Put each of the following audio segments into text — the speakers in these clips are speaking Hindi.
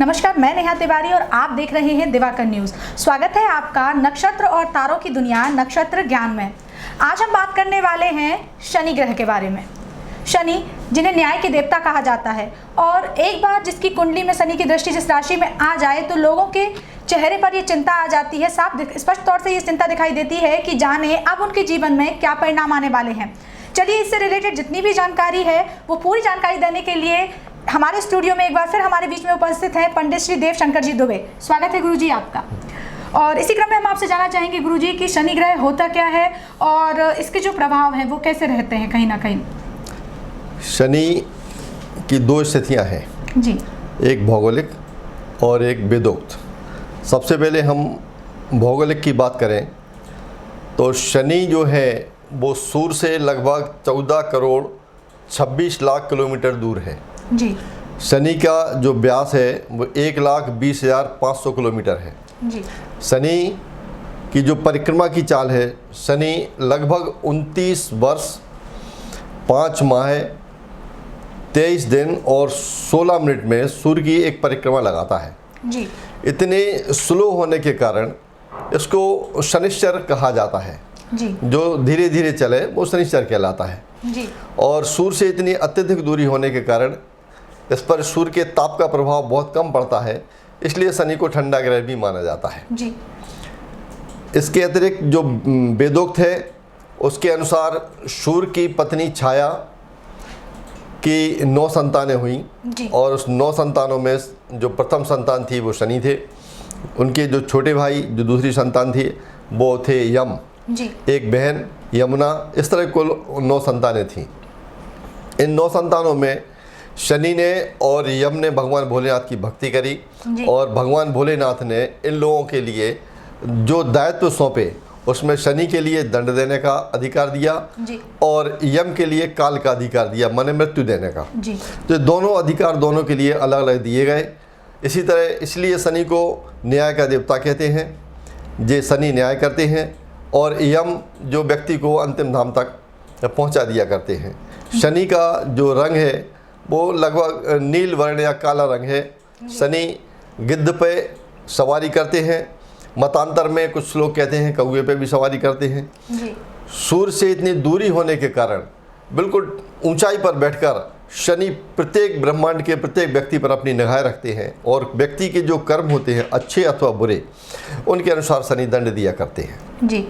नमस्कार, मैं नेहा तिवारी और आप देख रहे हैं दिवाकर न्यूज़। स्वागत है आपका नक्षत्र और तारों की दुनिया नक्षत्र ज्ञान में। आज हम बात करने वाले हैं शनि ग्रह के बारे में। शनि जिन्हें न्याय के देवता कहा जाता है, और एक बार जिसकी कुंडली में शनि की दृष्टि जिस राशि में आ जाए तो लोगों के चेहरे पर ये चिंता आ जाती है। स्पष्ट तौर से ये चिंता दिखाई देती है कि जाने अब उनके जीवन में क्या परिणाम आने वाले हैं। चलिए, इससे रिलेटेड जितनी भी जानकारी है वो पूरी जानकारी देने के लिए हमारे स्टूडियो में एक बार फिर हमारे बीच में उपस्थित हैं पंडित श्री देव शंकर जी दुबे। स्वागत है गुरुजी आपका। और इसी क्रम में हम आपसे जानना चाहेंगे गुरुजी कि शनि ग्रह होता क्या है और इसके जो प्रभाव हैं वो कैसे रहते हैं कहीं ना कहीं। शनि की दो स्थितियां हैं जी, एक भौगोलिक और एक वेदोक्त। सबसे पहले हम भौगोलिक की बात करें तो शनि जो है वो सूर्य से लगभग 14 करोड़ 26 लाख किलोमीटर दूर है जी। शनि का जो व्यास है वो 1,20,500 किलोमीटर है जी। शनि की जो परिक्रमा की चाल है, शनि लगभग 29 वर्ष 5 माह 23 दिन और 16 मिनट में सूर्य की एक परिक्रमा लगाता है जी। इतने स्लो होने के कारण इसको शनिश्चर कहा जाता है जी। जो धीरे धीरे चले वो शनिश्चर कहलाता है जी। और सूर्य से इतनी अत्यधिक दूरी होने के कारण इस पर सूर्य के ताप का प्रभाव बहुत कम पड़ता है, इसलिए शनि को ठंडा ग्रह भी माना जाता है जी। इसके अतिरिक्त जो वेदोक्त है उसके अनुसार सूर्य की पत्नी छाया की 9 संतानें हुई और उस 9 संतानों में जो प्रथम संतान थी वो शनि थे। उनके जो छोटे भाई जो दूसरी संतान थी वो थे यम जी। एक बहन यमुना। इस तरह कुल 9 संतानें थीं। इन 9 संतानों में शनि ने और यम ने भगवान भोलेनाथ की भक्ति करी और भगवान भोलेनाथ ने इन लोगों के लिए जो दायित्व सौंपे उसमें शनि के लिए दंड देने का अधिकार दिया जी। और यम के लिए काल का अधिकार दिया, माने मृत्यु देने का जी। तो दोनों अधिकार दोनों के लिए अलग अलग दिए गए। इसी तरह इसलिए शनि को न्याय का देवता कहते हैं। जे शनि न्याय करते हैं और यम जो व्यक्ति को अंतिम धाम तक पहुंचा दिया करते हैं। शनि का जो रंग है वो लगभग नील वर्ण या काला रंग है। शनि गिद्ध पे सवारी करते हैं, मतांतर में कुछ लोग कहते हैं कौवे पे भी सवारी करते हैं जी। सूर्य से इतनी दूरी होने के कारण बिल्कुल ऊंचाई पर बैठकर शनि प्रत्येक ब्रह्मांड के प्रत्येक व्यक्ति पर अपनी निगाह रखते हैं और व्यक्ति के जो कर्म होते हैं अच्छे अथवा बुरे उनके अनुसार शनि दंड दिया करते हैं जी।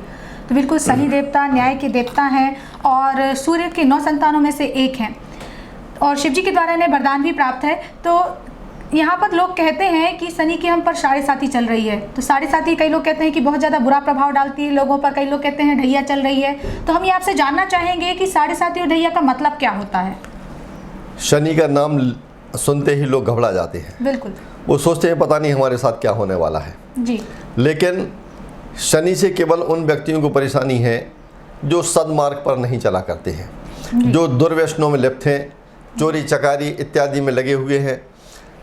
तो बिल्कुल शनि देवता न्याय के देवता हैं और सूर्य के 9 संतानों में से एक हैं और शिव जी के द्वारा इन्हें वरदान भी प्राप्त है। तो यहाँ पर लोग कहते हैं कि शनि की हम पर 7.5 चल रही है, तो 7.5 कई लोग कहते हैं कि बहुत ज़्यादा बुरा प्रभाव डालती है लोगों पर, कई लोग कहते हैं ढैया चल रही है। तो हम ये आपसे जानना चाहेंगे कि 7.5 और ढैया का मतलब क्या होता है। शनि का नाम सुनते ही लोग घबरा जाते हैं, बिल्कुल वो सोचते हैं पता नहीं हमारे साथ क्या होने वाला है जी। लेकिन शनि से केवल उन व्यक्तियों को परेशानी है जो सदमार्ग पर नहीं चला करते हैं, जो दुर्व्यसनों में लिप्त हैं, चोरी चकारी इत्यादि में लगे हुए हैं।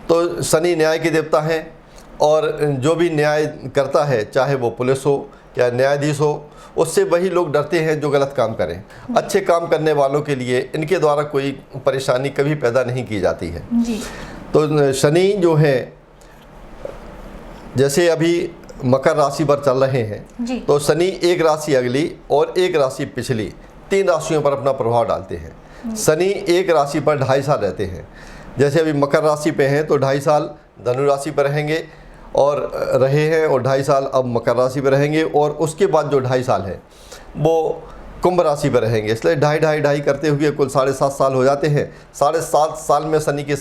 तो शनि न्याय के देवता हैं और जो भी न्याय करता है चाहे वो पुलिस हो या न्यायाधीश हो उससे वही लोग डरते हैं जो गलत काम करें। अच्छे काम करने वालों के लिए इनके द्वारा कोई परेशानी कभी पैदा नहीं की जाती है जी। तो शनि जो है जैसे अभी मकर राशि पर चल रहे हैं तो शनि एक राशि अगली और एक राशि पिछली 3 राशियों पर अपना प्रभाव डालते हैं। शनि एक राशि पर 2.5 साल रहते हैं। जैसे अभी मकर राशि पे हैं तो 2.5 साल धनु राशि पर रहेंगे और रहे हैं और 2.5 साल अब मकर राशि पर रहेंगे और उसके बाद जो 2.5 साल है वो कुंभ राशि पर रहेंगे। इसलिए 2.5 करते हुए कुल 7.5 साल हो जाते हैं। 7.5 साल में शनि की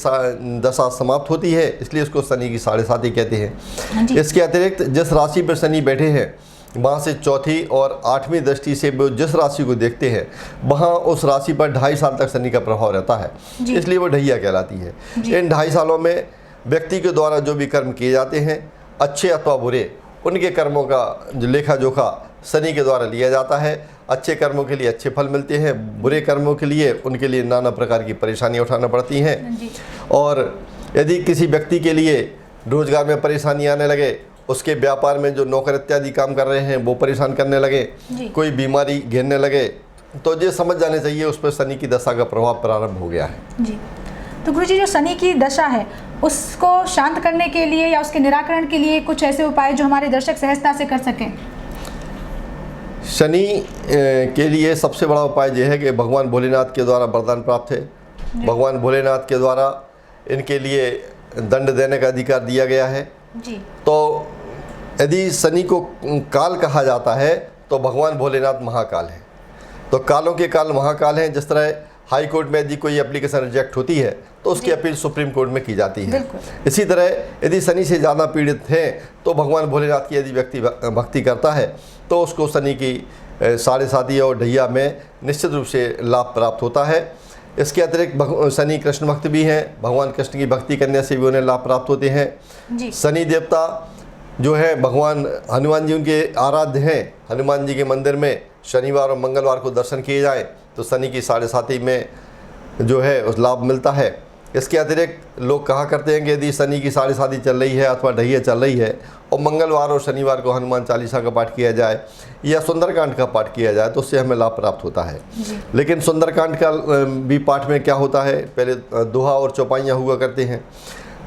दशा समाप्त होती है, इसलिए इसको शनि की 7.5 कहते हैं। इसके अतिरिक्त जिस राशि पर शनि बैठे हैं वहाँ से चौथी और 8वीं दृष्टि से वो जिस राशि को देखते हैं वहाँ उस राशि पर 2.5 साल तक शनि का प्रभाव रहता है, इसलिए वो ढैया कहलाती है। इन 2.5 सालों में व्यक्ति के द्वारा जो भी कर्म किए जाते हैं अच्छे अथवा बुरे उनके कर्मों का जो लेखा जोखा शनि के द्वारा लिया जाता है। अच्छे कर्मों के लिए अच्छे फल मिलते हैं, बुरे कर्मों के लिए उनके लिए नाना प्रकार की परेशानियाँ उठाना पड़ती हैं। और यदि किसी व्यक्ति के लिए रोजगार में परेशानी आने लगे, उसके व्यापार में जो नौकर इत्यादि काम कर रहे हैं वो परेशान करने लगे, कोई बीमारी घेरने लगे, तो ये समझ जाने चाहिए उस पर शनि की दशा का प्रभाव प्रारंभ हो गया है जी। तो गुरुजी जो शनि की दशा है उसको शांत करने के लिए या उसके निराकरण के लिए कुछ ऐसे उपाय जो हमारे दर्शक सहजता से कर सकें? शनि के लिए सबसे बड़ा उपाय यह है कि भगवान भोलेनाथ के द्वारा वरदान प्राप्त है। भगवान भोलेनाथ के द्वारा इनके लिए दंड देने का अधिकार दिया गया है जी। तो यदि शनि को काल कहा जाता है तो भगवान भोलेनाथ महाकाल है। तो कालों के काल महाकाल हैं। जिस तरह हाई कोर्ट में यदि कोई एप्लीकेशन रिजेक्ट होती है तो उसकी अपील सुप्रीम कोर्ट में की जाती है। इसी तरह यदि शनि से ज़्यादा पीड़ित हैं तो भगवान भोलेनाथ की यदि व्यक्ति भक्ति करता है तो उसको शनि की 7.5 और ढैया में निश्चित रूप से लाभ प्राप्त होता है। इसके अतिरिक्त शनि कृष्ण भक्त भी हैं। भगवान कृष्ण की भक्ति करने से भी उन्हें लाभ प्राप्त होते हैं। शनि देवता जो है भगवान हनुमान जी उनके आराध्य हैं। हनुमान जी के मंदिर में शनिवार और मंगलवार को दर्शन किए जाएं तो शनि की 7.5 में जो है उस लाभ मिलता है। इसके अतिरिक्त लोग कहा करते हैं कि यदि शनि की 7.5 चल रही है अथवा ढैया चल रही है और मंगलवार और शनिवार को हनुमान चालीसा का पाठ किया जाए या सुंदरकांड का पाठ किया जाए तो उससे हमें लाभ प्राप्त होता है। लेकिन सुंदरकांड का भी पाठ में क्या होता है, पहले दोहा और चौपाइयाँ हुआ करते हैं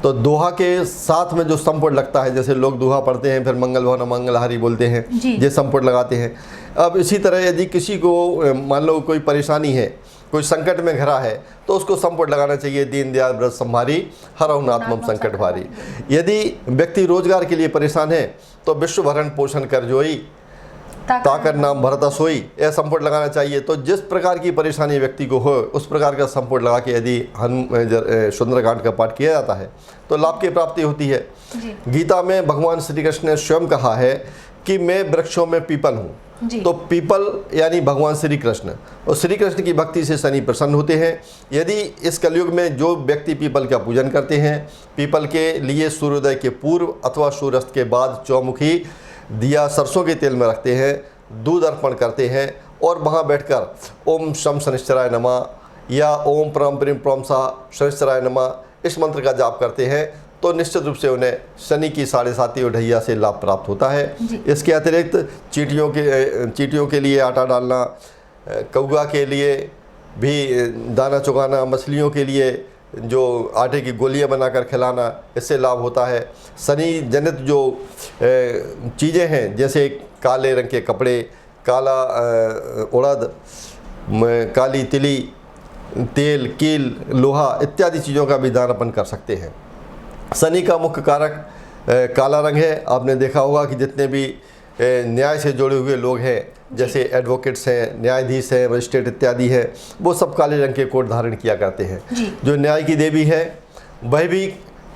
तो दोहा के साथ में जो संपुट लगता है, जैसे लोग दोहा पढ़ते हैं फिर मंगल भवन मंगलहारी बोलते हैं, ये संपुट लगाते हैं। अब इसी तरह यदि किसी को मान लो कोई परेशानी है, कोई संकट में घिरा है तो उसको संपुट लगाना चाहिए, दीन दयाल व्रत संभारी हरहु नाथ मम संकट भारी। यदि व्यक्ति रोजगार के लिए परेशान है तो विश्व भरण पोषण कर जोई ताकर नाम भरता सोई, यह संपुट लगाना चाहिए। तो जिस प्रकार की परेशानी व्यक्ति को हो उस प्रकार का संपुट लगा के यदि सुंदरकांड का पाठ किया जाता है तो लाभ की प्राप्ति होती है। गीता में भगवान श्री कृष्ण ने स्वयं कहा है कि मैं वृक्षों में पीपल हूँ। तो पीपल यानी भगवान श्री कृष्ण, और श्री कृष्ण की भक्ति से शनि प्रसन्न होते हैं। यदि इस कलयुग में जो व्यक्ति पीपल का पूजन करते हैं, पीपल के लिए सूर्योदय के पूर्व अथवा सूर्यास्त के बाद चौमुखी दिया सरसों के तेल में रखते हैं, दूध अर्पण करते हैं और वहाँ बैठकर ओम शम शनिश्चराय नमः या ओम परम प्रेम प्रमसा शनिश्चराय नमः इस मंत्र का जाप करते हैं तो निश्चित रूप से उन्हें शनि की 7.5 और ढैया से लाभ प्राप्त होता है। इसके अतिरिक्त चींटियों के लिए आटा डालना, कौआ के लिए भी दाना चुगाना, मछलियों के लिए जो आटे की गोलियां बनाकर खिलाना, इससे लाभ होता है। शनि जनित जो चीज़ें हैं जैसे काले रंग के कपड़े, काला उड़द, काली तिली, तेल, कील, लोहा इत्यादि चीज़ों का भी दान अपन कर सकते हैं। शनि का मुख्य कारक काला रंग है। आपने देखा होगा कि जितने भी न्याय से जुड़े हुए लोग हैं, जैसे एडवोकेट्स हैं, न्यायाधीश हैं, मजिस्ट्रेट इत्यादि हैं, वो सब काले रंग के कोट धारण किया करते हैं। जो न्याय की देवी है वह भी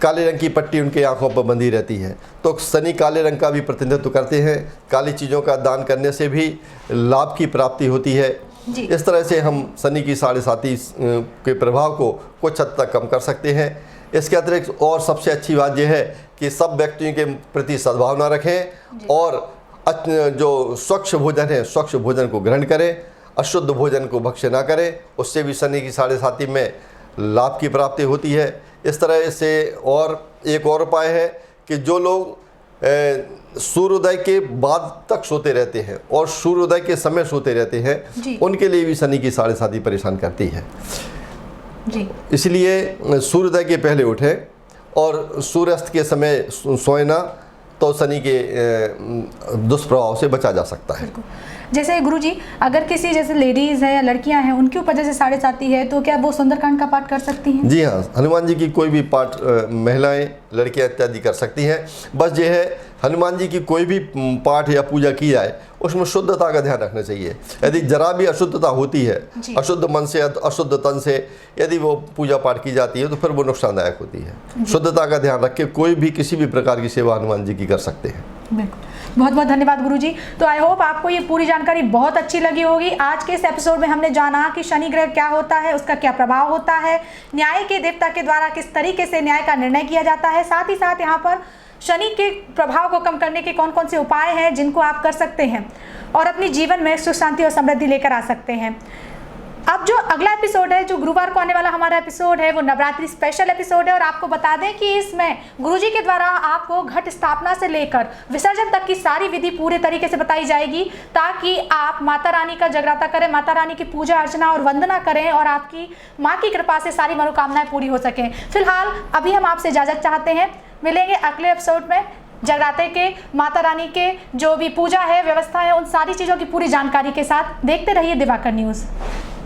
काले रंग की पट्टी उनके आंखों पर बंधी रहती है। तो शनि काले रंग का भी प्रतिनिधित्व करते हैं। काली चीज़ों का दान करने से भी लाभ की प्राप्ति होती है। इस तरह से हम शनि की 7.5 के प्रभाव को कुछ हद तक कम कर सकते हैं। इसके अतिरिक्त और सबसे अच्छी बात यह है कि सब व्यक्तियों के प्रति सद्भावना रखें और जो स्वच्छ भोजन है स्वच्छ भोजन को ग्रहण करें, अशुद्ध भोजन को भक्ष्य ना करें, उससे भी शनि की 7.5 में लाभ की प्राप्ति होती है। इस तरह से और एक और उपाय है कि जो लोग सूर्योदय के बाद तक सोते रहते हैं और सूर्योदय के समय सोते रहते हैं उनके लिए भी शनि की 7.5 परेशान करती है। इसलिए सूर्योदय के पहले उठें और सूर्यास्त के समय सोना तो शनि के दुष्प्रभाव से बचा जा सकता है। जैसे गुरुजी, अगर किसी जैसे लेडीज़ है या लड़कियां हैं उनके ऊपर जैसे 7.5 है तो क्या वो सुंदरकांड का पाठ कर सकती हैं? जी हाँ, हनुमान जी की कोई भी पाठ महिलाएं, लड़कियां इत्यादि कर सकती हैं। बस ये है हनुमान जी की कोई भी पाठ या पूजा की जाए उसमें शुद्धता का ध्यान रखना चाहिए। यदि जरा भी अशुद्धता होती है, अशुद्ध मन से अशुद्ध तन से यदि वो पूजा पाठ की जाती है तो फिर वो नुकसानदायक होती है। शुद्धता का ध्यान रख के कोई भी किसी भी प्रकार की सेवा हनुमान जी की कर सकते हैं। बहुत बहुत धन्यवाद गुरुजी। तो आई होप आपको ये पूरी जानकारी बहुत अच्छी लगी होगी। आज के इस एपिसोड में हमने जाना कि शनि ग्रह क्या होता है, उसका क्या प्रभाव होता है, न्याय के देवता के द्वारा किस तरीके से न्याय का निर्णय किया जाता है, साथ ही साथ यहाँ पर शनि के प्रभाव को कम करने के कौन कौन से उपाय हैं जिनको आप कर सकते हैं और अपने जीवन में सुख शांति और समृद्धि लेकर आ सकते हैं। अब जो अगला एपिसोड है, जो गुरुवार को आने वाला हमारा एपिसोड है, वो नवरात्रि स्पेशल एपिसोड है। और आपको बता दें कि इसमें गुरुजी के द्वारा आपको घट स्थापना से लेकर विसर्जन तक की सारी विधि पूरे तरीके से बताई जाएगी, ताकि आप माता रानी का जगराता करें, माता रानी की पूजा अर्चना और वंदना करें और आपकी माँ की कृपा से सारी मनोकामनाएं पूरी हो सकें। फिलहाल अभी हम आपसे इजाजत चाहते हैं, मिलेंगे अगले एपिसोड में जगराते के, माता रानी के जो भी पूजा है, व्यवस्था है, उन सारी चीज़ों की पूरी जानकारी के साथ। देखते रहिए दिवाकर न्यूज़।